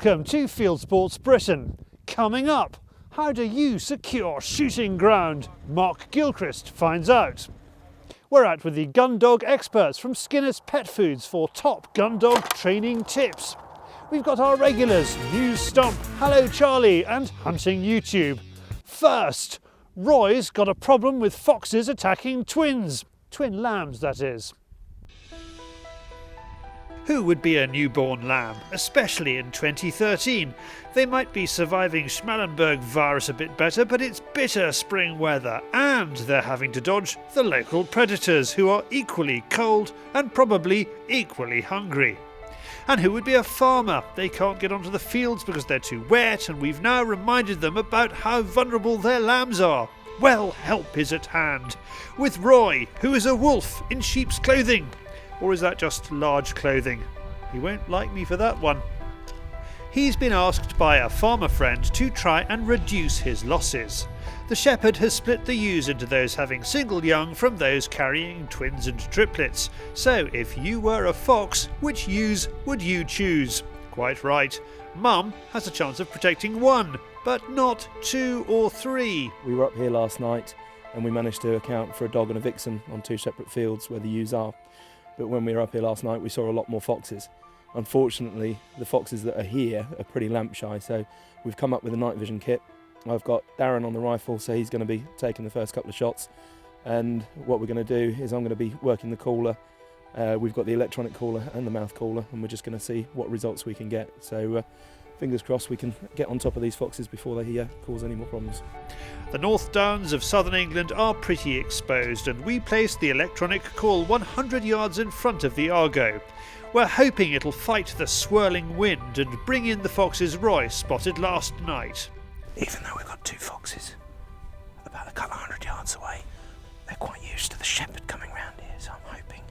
Welcome to Fieldsports Britain. Coming up, how do you secure shooting ground? Mark Gilchrist finds out. We're out with the Gundog experts from Skinner's Pet Foods for top Gundog training tips. We've got our regulars, News Stump, Hallo Charlie and Hunting YouTube. First, Roy's got a problem with foxes attacking twins. Twin lambs, that is. Who would be a newborn lamb, especially in 2013? They might be surviving Schmallenberg virus a bit better, but it's bitter spring weather and they're having to dodge the local predators who are equally cold and probably equally hungry. And who would be a farmer? They can't get onto the fields because they're too wet, and we've now reminded them about how vulnerable their lambs are. Well, help is at hand. With Roy, who is a wolf in sheep's clothing. Or is that just large clothing? He won't like me for that one. He's been asked by a farmer friend to try and reduce his losses. The shepherd has split the ewes into those having single young from those carrying twins and triplets. So if you were a fox, which ewes would you choose? Quite right. Mum has a chance of protecting one, but not two or three. We were up here last night and we managed to account for a dog and a vixen on two separate fields where the ewes are. But when we were up here last night, we saw a lot more foxes. Unfortunately, the foxes that are here are pretty lamp shy, so we've come up with a night vision kit. I've got Darren on the rifle, so he's going to be taking the first couple of shots. And what we're going to do is I'm going to be working the cooler. We've got the electronic cooler and the mouth cooler, and we're just going to see what results we can get. So fingers crossed we can get on top of these foxes before they cause any more problems. The North Downs of southern England are pretty exposed, and we placed the electronic call 100 yards in front of the Argo. We're hoping it'll fight the swirling wind and bring in the foxes Roy spotted last night. Even though we've got two foxes about a couple of 100 yards away, they're quite used to the shepherd coming round here, so I'm hoping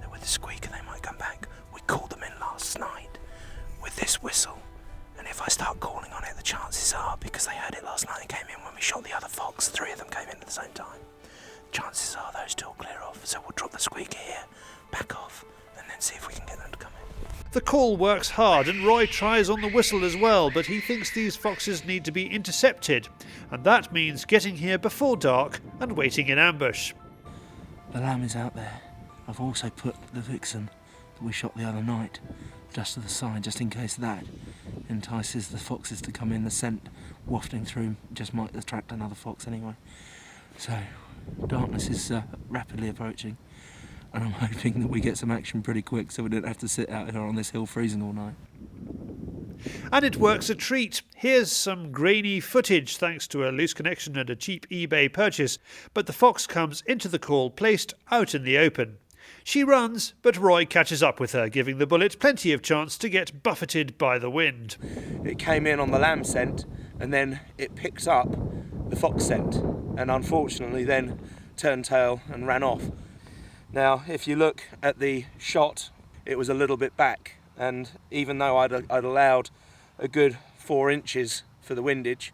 that with the squeaker they might come back. We called them in last night with this whistle, and if I start calling on it, the chances are, because they heard it last night and came in when we shot the other fox, three of them came in at the same time, chances are those two will clear off, so we'll drop the squeaker here, back off, and then see if we can get them to come in. The call works hard and Roy tries on the whistle as well, but he thinks these foxes need to be intercepted, and that means getting here before dark and waiting in ambush. The lamb is out there. I've also put the vixen that we shot the other night just to the side, just in case that entices the foxes to come in. The scent wafting through just might attract another fox anyway. So darkness is rapidly approaching, and I'm hoping that we get some action pretty quick so we don't have to sit out here on this hill freezing all night. And it works a treat. Here's some grainy footage thanks to a loose connection and a cheap eBay purchase, but the fox comes into the call placed out in the open. She runs, but Roy catches up with her, giving the bullet plenty of chance to get buffeted by the wind. It came in on the lamb scent and then it picked up the fox scent and unfortunately then turned tail and ran off. Now if you look at the shot, it was a little bit back, and even though I'd allowed a good 4 inches for the windage,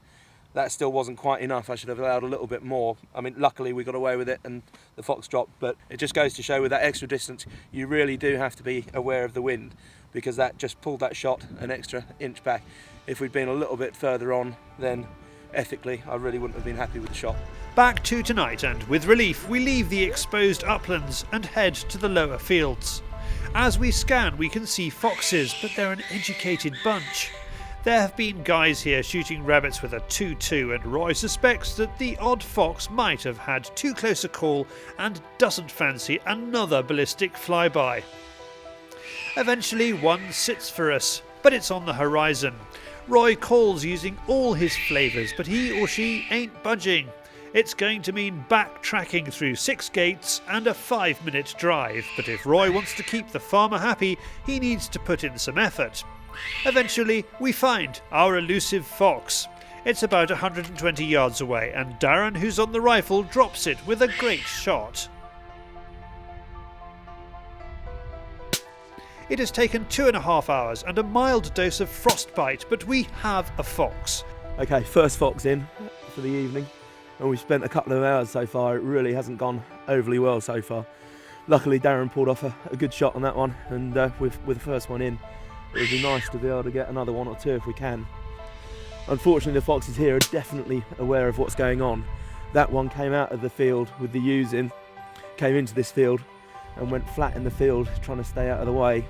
that still wasn't quite enough. I should have allowed a little bit more. I mean, luckily we got away with it and the fox dropped, but it just goes to show with that extra distance, you really do have to be aware of the wind, because that just pulled that shot an extra inch back. If we'd been a little bit further on, then ethically, I really wouldn't have been happy with the shot. Back to tonight, and with relief, we leave the exposed uplands and head to the lower fields. As we scan, we can see foxes, but they're an educated bunch. There have been guys here shooting rabbits with a 2-2, and Roy suspects that the odd fox might have had too close a call and doesn't fancy another ballistic flyby. Eventually one sits for us, but it's on the horizon. Roy calls using all his flavours, but he or she ain't budging. It's going to mean backtracking through 6 gates and a 5-minute drive, but if Roy wants to keep the farmer happy, he needs to put in some effort. Eventually, we find our elusive fox. It's about 120 yards away, and Darren, who's on the rifle, drops it with a great shot. It has taken 2.5 hours and a mild dose of frostbite, but we have a fox. Okay, first fox in for the evening, and we've spent a couple of hours so far. It really hasn't gone overly well so far. Luckily Darren pulled off a good shot on that one, and with the first one in, It would be nice to be able to get another one or two if we can. Unfortunately, the foxes here are definitely aware of what's going on. That one came out of the field with the ewes in, came into this field and went flat in the field trying to stay out of the way.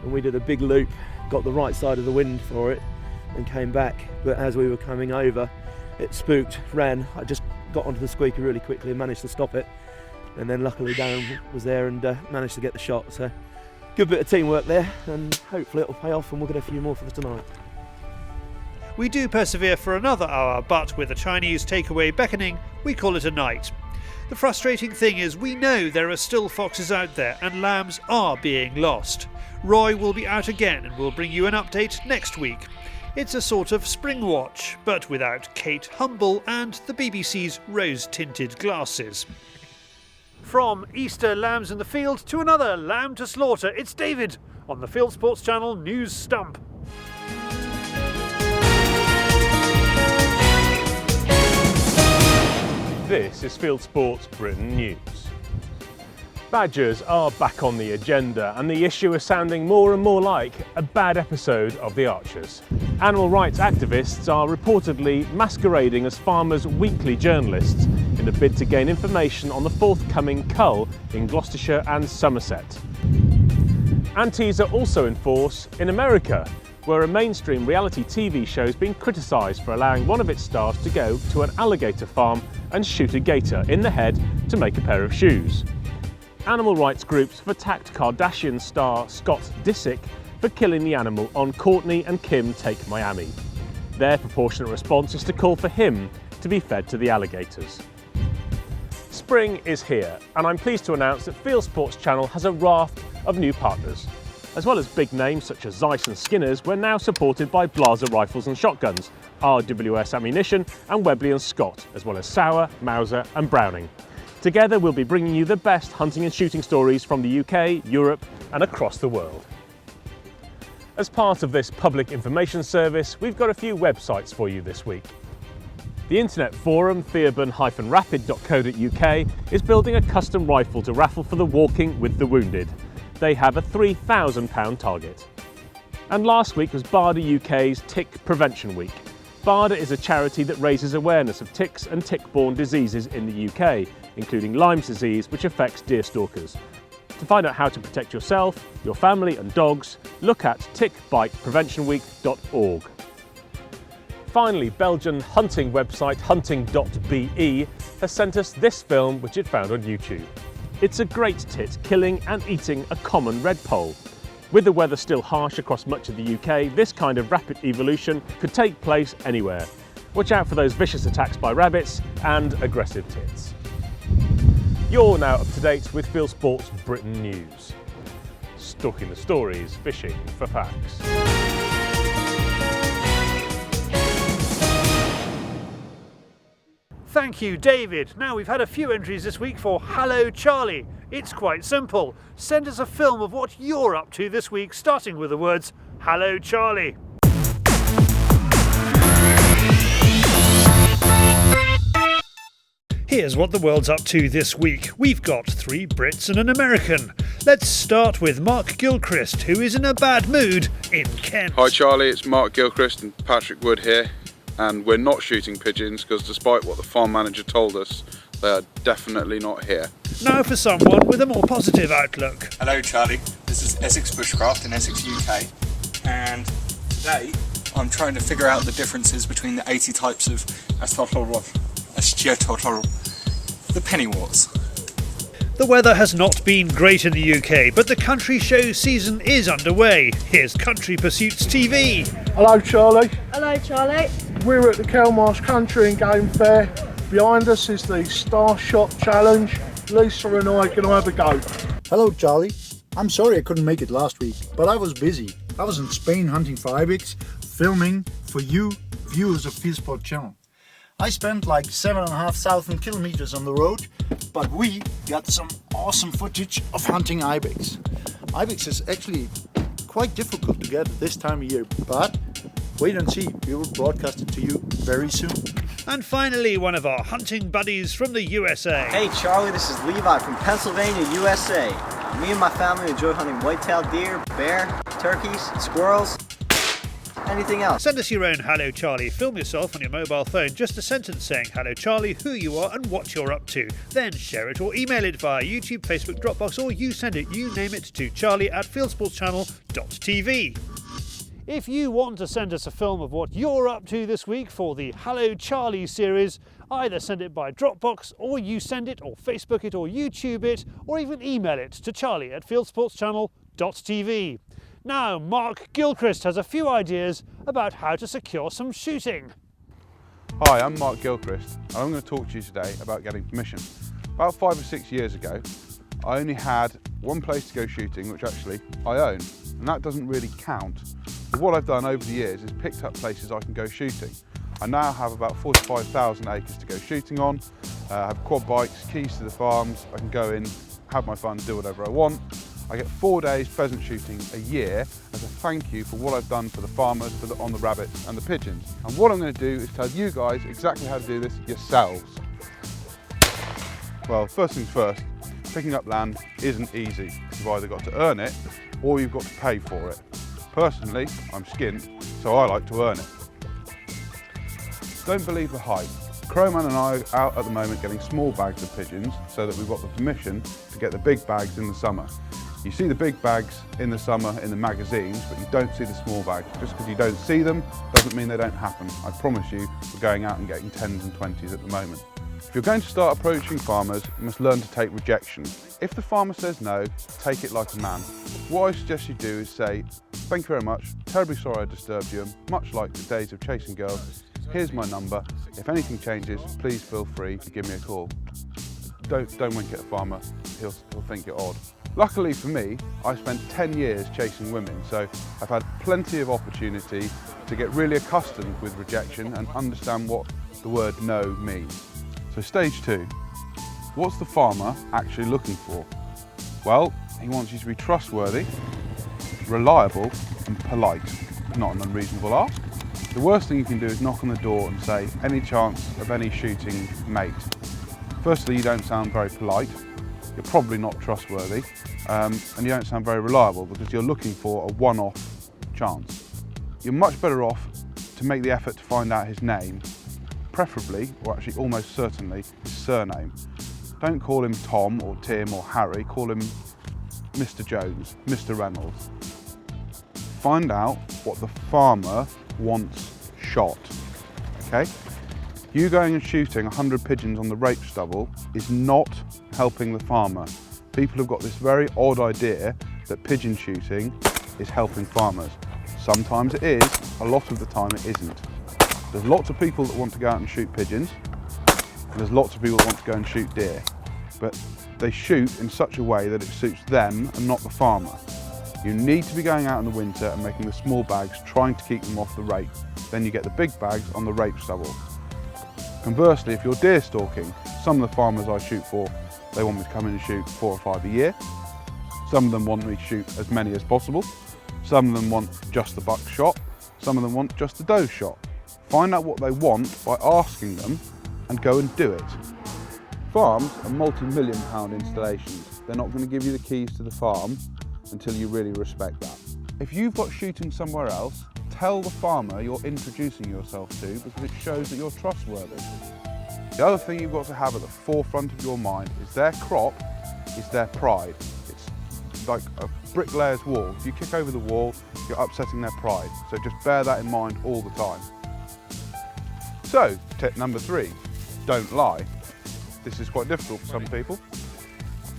And we did a big loop, got the right side of the wind for it and came back. But as we were coming over, it spooked, ran. I just got onto the squeaker really quickly and managed to stop it. And then luckily Darren was there and managed to get the shot. So good bit of teamwork there, and hopefully it'll pay off and we'll get a few more for tonight. We do persevere for another hour, but with a Chinese takeaway beckoning, we call it a night. The frustrating thing is we know there are still foxes out there and lambs are being lost. Roy will be out again and will bring you an update next week. It's a sort of spring watch, but without Kate Humble and the BBC's rose-tinted glasses. From Easter lambs in the field to another lamb to slaughter, it's David on the Fieldsports Channel News Stump. This is Fieldsports Britain News. Badgers are back on the agenda and the issue is sounding more and more like a bad episode of The Archers. Animal rights activists are reportedly masquerading as farmers' weekly journalists in a bid to gain information on the forthcoming cull in Gloucestershire and Somerset. Antis are also in force in America, where a mainstream reality TV show has been criticised for allowing one of its stars to go to an alligator farm and shoot a gator in the head to make a pair of shoes. Animal rights groups have attacked Kardashian star Scott Disick for killing the animal on Kourtney and Kim Take Miami. Their proportionate response is to call for him to be fed to the alligators. Spring is here, and I'm pleased to announce that Fieldsports Channel has a raft of new partners. As well as big names such as Zeiss and Skinners, we're now supported by Blaser Rifles and Shotguns, RWS Ammunition and Webley and Scott, as well as Sauer, Mauser and Browning. Together we'll be bringing you the best hunting and shooting stories from the UK, Europe and across the world. As part of this public information service, we've got a few websites for you this week. The internet forum theurban-rapid.co.uk is building a custom rifle to raffle for the Walking with the Wounded. They have a £3,000 target. And last week was BARDA UK's Tick Prevention Week. BARDA is a charity that raises awareness of ticks and tick-borne diseases in the UK, including Lyme's disease, which affects deer stalkers. To find out how to protect yourself, your family and dogs, look at tickbitepreventionweek.org. Finally, Belgian hunting website hunting.be has sent us this film which it found on YouTube. It's a great tit killing and eating a common redpole. With the weather still harsh across much of the UK, this kind of rapid evolution could take place anywhere. Watch out for those vicious attacks by rabbits and aggressive tits. You're now up to date with Fieldsports Britain News. Stalking the stories, fishing for facts. Thank you, David. Now, we've had a few entries this week for Hallo Charlie. It's quite simple. Send us a film of what you're up to this week, starting with the words Hallo Charlie. Here's what the world's up to this week. We've got 3 Brits and an American. Let's start with Mark Gilchrist, who is in a bad mood in Kent. Hi Charlie, it's Mark Gilchrist and Patrick Wood here. And we're not shooting pigeons because despite what the farm manager told us, they are definitely not here. Now for someone with a more positive outlook. Hello Charlie, this is Essex Bushcraft in Essex UK, and today I'm trying to figure out the differences between the 80 types of the pennyworts. The weather has not been great in the UK, but the country show season is underway. Here's Country Pursuits TV. Hello Charlie. Hello Charlie. We're at the Kelmarsh Country and Game Fair. Behind us is the Star Shot Challenge. Lisa and I are going to have a go. Hello Charlie. I'm sorry I couldn't make it last week, but I was busy. I was in Spain hunting for ibex, filming for you, viewers of Fieldsports Channel. I spent like 7,500 kilometers on the road, but we got some awesome footage of hunting ibex. Ibex is actually quite difficult to get at this time of year, but wait and see, we will broadcast it to you very soon. And finally, one of our hunting buddies from the USA. Hey Charlie, this is Levi from Pennsylvania, USA. Me and my family enjoy hunting white-tailed deer, bear, turkeys, squirrels, anything else. Send us your own Hallo Charlie. Film yourself on your mobile phone, just a sentence saying Hallo Charlie, who you are and what you're up to. Then share it or email it via YouTube, Facebook, Dropbox, or you send it, you name it, to charlie@fieldsportschannel.tv. If you want to send us a film of what you're up to this week for the Hallo Charlie series, either send it by Dropbox, or you send it, or Facebook it, or YouTube it, or even email it to charlie@fieldsportschannel.tv. Now, Mark Gilchrist has a few ideas about how to secure some shooting. Hi, I'm Mark Gilchrist and I'm going to talk to you today about getting permission. About 5 or 6 years ago, I only had one place to go shooting, which actually I own, and that doesn't really count. But what I've done over the years is picked up places I can go shooting. I now have about 45,000 acres to go shooting on. I have quad bikes, keys to the farms, I can go in, have my fun, do whatever I want. I get 4 days pheasant shooting a year as a thank you for what I've done for the farmers, on the rabbits and the pigeons. And what I'm going to do is tell you guys exactly how to do this yourselves. Well, first things first, picking up land isn't easy. You've either got to earn it or you've got to pay for it. Personally, I'm skint, so I like to earn it. Don't believe the hype. Crowman and I are out at the moment getting small bags of pigeons so that we've got the permission to get the big bags in the summer. You see the big bags in the summer in the magazines, but you don't see the small bags. Just because you don't see them doesn't mean they don't happen. I promise you, we're going out and getting 10s and 20s at the moment. If you're going to start approaching farmers, you must learn to take rejection. If the farmer says no, take it like a man. What I suggest you do is say, thank you very much, terribly sorry I disturbed you, and much like the days of chasing girls, here's my number. If anything changes, please feel free to give me a call. Don't wink at a farmer, he'll think you're odd. Luckily for me, I spent 10 years chasing women, so I've had plenty of opportunity to get really accustomed with rejection and understand what the word no means. So stage 2, what's the farmer actually looking for? Well, he wants you to be trustworthy, reliable and polite. Not an unreasonable ask. The worst thing you can do is knock on the door and say, any chance of any shooting, mate? Firstly, you don't sound very polite, you're probably not trustworthy, and you don't sound very reliable because you're looking for a one-off chance. You're much better off to make the effort to find out his name, preferably, or actually almost certainly, his surname. Don't call him Tom or Tim or Harry, call him Mr. Jones, Mr. Reynolds. Find out what the farmer wants shot, okay? You going and shooting 100 pigeons on the rape stubble is not helping the farmer. People have got this very odd idea that pigeon shooting is helping farmers. Sometimes it is, a lot of the time it isn't. There's lots of people that want to go out and shoot pigeons, and there's lots of people that want to go and shoot deer, but they shoot in such a way that it suits them and not the farmer. You need to be going out in the winter and making the small bags, trying to keep them off the rape. Then you get the big bags on the rape stubble. Conversely, if you're deer stalking, some of the farmers I shoot for, they want me to come in and shoot 4 or 5 a year. Some of them want me to shoot as many as possible. Some of them want just the buck shot. Some of them want just the doe shot. Find out what they want by asking them and go and do it. Farms are multi-million pound installations. They're not going to give you the keys to the farm until you really respect that. If you've got shooting somewhere else, tell the farmer you're introducing yourself to because it shows that you're trustworthy. The other thing you've got to have at the forefront of your mind is their crop is their pride. It's like a bricklayer's wall. If you kick over the wall, you're upsetting their pride. So just bear that in mind all the time. So, tip number 3, don't lie. This is quite difficult for some people.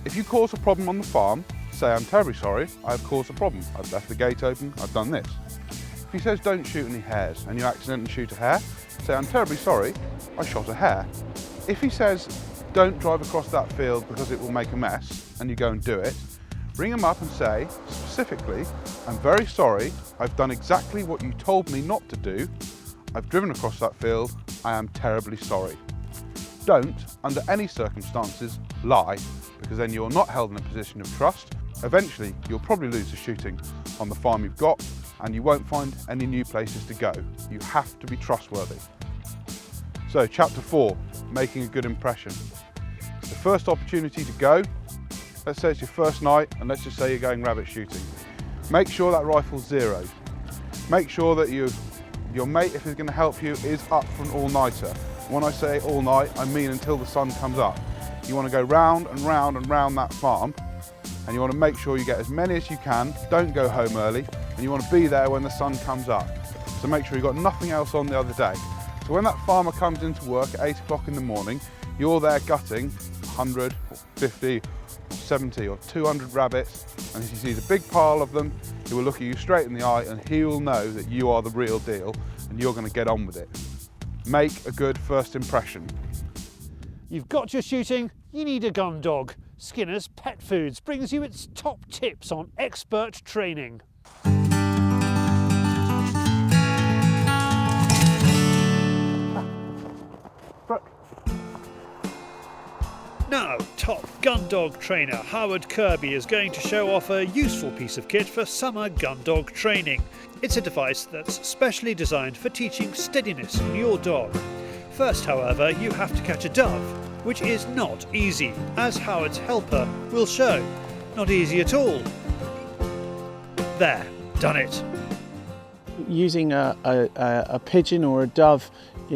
If you cause a problem on the farm, say, I'm terribly sorry, I've caused a problem. I've left the gate open, I've done this. If he says don't shoot any hares and you accidentally shoot a hare, say, I'm terribly sorry, I shot a hare. If he says don't drive across that field because it will make a mess and you go and do it, ring him up and say, specifically, I'm very sorry, I've done exactly what you told me not to do, I've driven across that field, I am terribly sorry. Don't, under any circumstances, lie, because then you're not held in a position of trust. Eventually, you'll probably lose the shooting on the farm you've got, and you won't find any new places to go. You have to be trustworthy. So, chapter 4, making a good impression. The first opportunity to go, let's say it's your first night, and let's just say you're going rabbit shooting. Make sure that rifle's zeroed. Make sure that your mate, if he's going to help you, is up for an all-nighter. When I say all night, I mean until the sun comes up. You want to go round and round and round that farm, and you want to make sure you get as many as you can. Don't go home early, and you want to be there when the sun comes up. So make sure you've got nothing else on the other day. So when that farmer comes into work at 8 o'clock in the morning, you're there gutting 100 or 50 or 70 or 200 rabbits, and if he sees a big pile of them, he will look at you straight in the eye and he will know that you are the real deal and you're going to get on with it. Make a good first impression. You've got your shooting, you need a gun dog. Skinner's Pet Foods brings you its top tips on expert training. Now, top gun dog trainer Howard Kirby is going to show off a useful piece of kit for summer gun dog training. It's a device that's specially designed for teaching steadiness in your dog. First, however, you have to catch a dove, which is not easy, as Howard's helper will show. Not easy at all. There, done it. Using a pigeon or a dove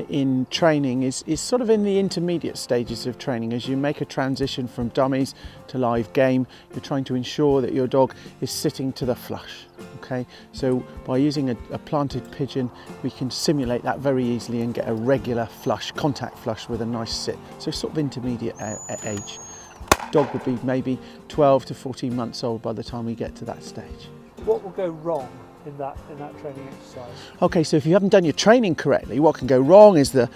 in training is sort of in the intermediate stages of training. As you make a transition from dummies to live game, you're trying to ensure that your dog is sitting to the flush. Okay, so by using a planted pigeon, we can simulate that very easily and get a regular flush, contact flush with a nice sit. So sort of intermediate age. Dog would be maybe 12 to 14 months old by the time we get to that stage. What will go wrong in that training exercise? Okay, so if you haven't done your training correctly, what can go wrong is the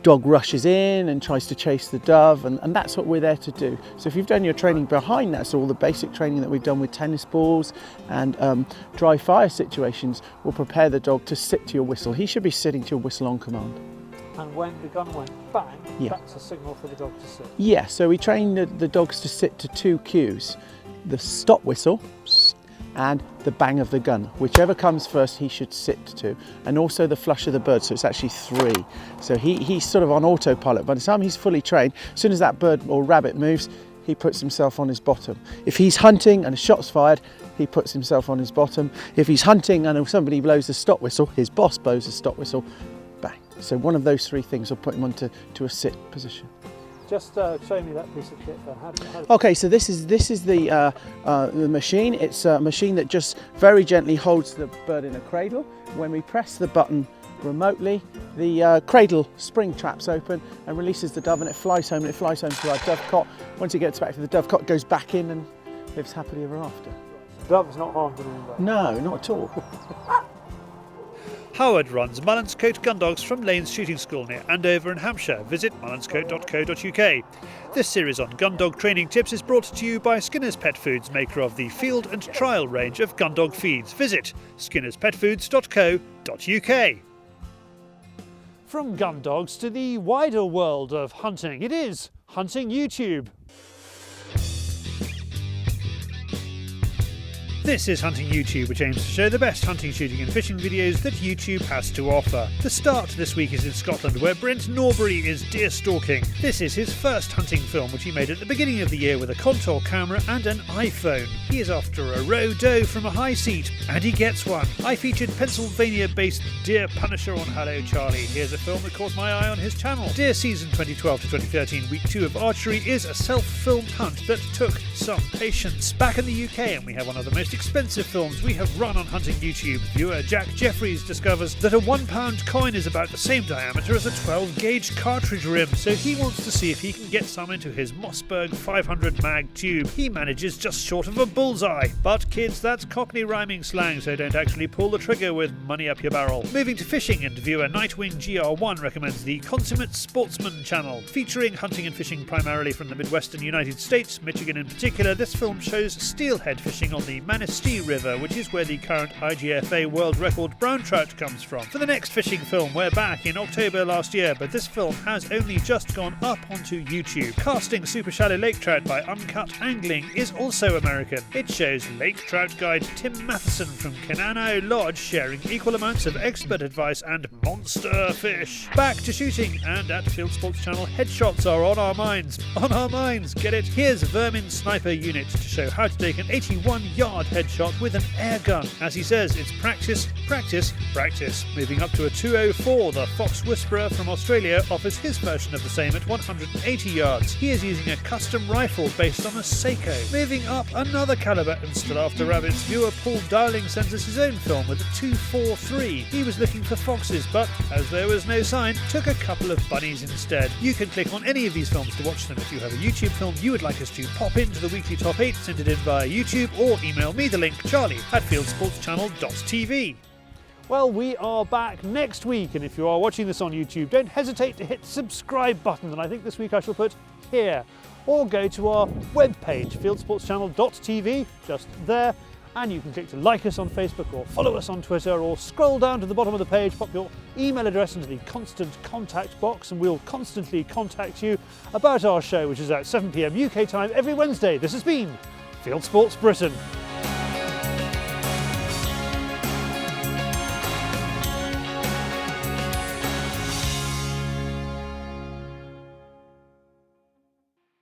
dog rushes in and tries to chase the dove, and that's what we're there to do. So if you've done your training behind that, so all the basic training that we've done with tennis balls and dry fire situations will prepare the dog to sit to your whistle. He should be sitting to your whistle on command. And when the gun went bang, yeah, that's a signal for the dog to sit? Yeah, so we train the dogs to sit to 2 cues. The stop whistle and the bang of the gun. Whichever comes first, he should sit to. And also the flush of the bird, so it's actually 3. So he's sort of on autopilot. By the time he's fully trained, as soon as that bird or rabbit moves, he puts himself on his bottom. If he's hunting and a shot's fired, he puts himself on his bottom. If he's hunting and somebody blows a stop whistle, his boss blows a stop whistle, bang. So one of those 3 things will put him onto a sit position. Just show me that piece of kit then. Okay, so this is the machine. It's a machine that just very gently holds the bird in a cradle. When we press the button remotely, the cradle spring traps open and releases the dove, and it flies home. And it flies home to our dovecot. Once it gets back to the dovecot, it goes back in and lives happily ever after. The dove's not harmed in any way? No, not at all. Howard runs Mullenscote Gundogs from Lanes Shooting School near Andover in Hampshire. Visit mullenscote.co.uk. This series on gun dog training tips is brought to you by Skinner's Pet Foods, maker of the Field and Trial range of gun dog feeds. Visit skinnerspetfoods.co.uk. From gun dogs to the wider world of hunting, it is Hunting YouTube. This is Hunting YouTube, which aims to show the best hunting, shooting and fishing videos that YouTube has to offer. The start this week is in Scotland, where Brent Norbury is deer stalking. This is his first hunting film, which he made at the beginning of the year with a contour camera and an iPhone. He is after a roe doe from a high seat, and he gets one. I featured Pennsylvania-based Deer Punisher on Hallo Charlie. Here's a film that caught my eye on his channel. Deer season 2012 to 2013, week 2 of archery, is a self-filmed hunt that took some patience. Back in the UK, and we have one of the most expensive films we have run on Hunting YouTube. Viewer Jack Jeffries discovers that a £1 coin is about the same diameter as a 12-gauge cartridge rim, so he wants to see if he can get some into his Mossberg 500 mag tube. He manages just short of a bullseye. But kids, that's Cockney rhyming slang, so don't actually pull the trigger with money up your barrel. Moving to fishing, and viewer Nightwing GR1 recommends the Consummate Sportsman channel. Featuring hunting and fishing primarily from the Midwestern United States, Michigan in particular, this film shows steelhead fishing on the Manistee River, which is where the current IGFA world record brown trout comes from. For the next fishing film, we're back in October last year, but this film has only just gone up onto YouTube. Casting super shallow lake trout by Uncut Angling is also American. It shows lake trout guide Tim Matheson from Kenano Lodge sharing equal amounts of expert advice and monster fish. Back to shooting, and at Fieldsports Channel, headshots are on our minds. On our minds, get it? Here's Vermin Sniper Unit to show how to take an 81-yard headshot headshot with an air gun. As he says, it's practice, practice, practice. Moving up to a 204, the Fox Whisperer from Australia offers his version of the same at 180 yards. He is using a custom rifle based on a Seiko. Moving up another calibre and still after rabbits, viewer Paul Darling sends us his own film with a 243. He was looking for foxes, but as there was no sign, took a couple of bunnies instead. You can click on any of these films to watch them. If you have a YouTube film you would like us to pop into the weekly top 8, send it in via YouTube or email me the link, charlie@fieldsportschannel.tv. Well, we are back next week, and if you are watching this on YouTube, don't hesitate to hit the subscribe button, and I think this week I shall put here, or go to our webpage, fieldsportschannel.tv, just there, and you can click to like us on Facebook or follow us on Twitter, or scroll down to the bottom of the page, pop your email address into the constant contact box, and we'll constantly contact you about our show, which is at 7 PM UK time every Wednesday. This has been Fieldsports Britain.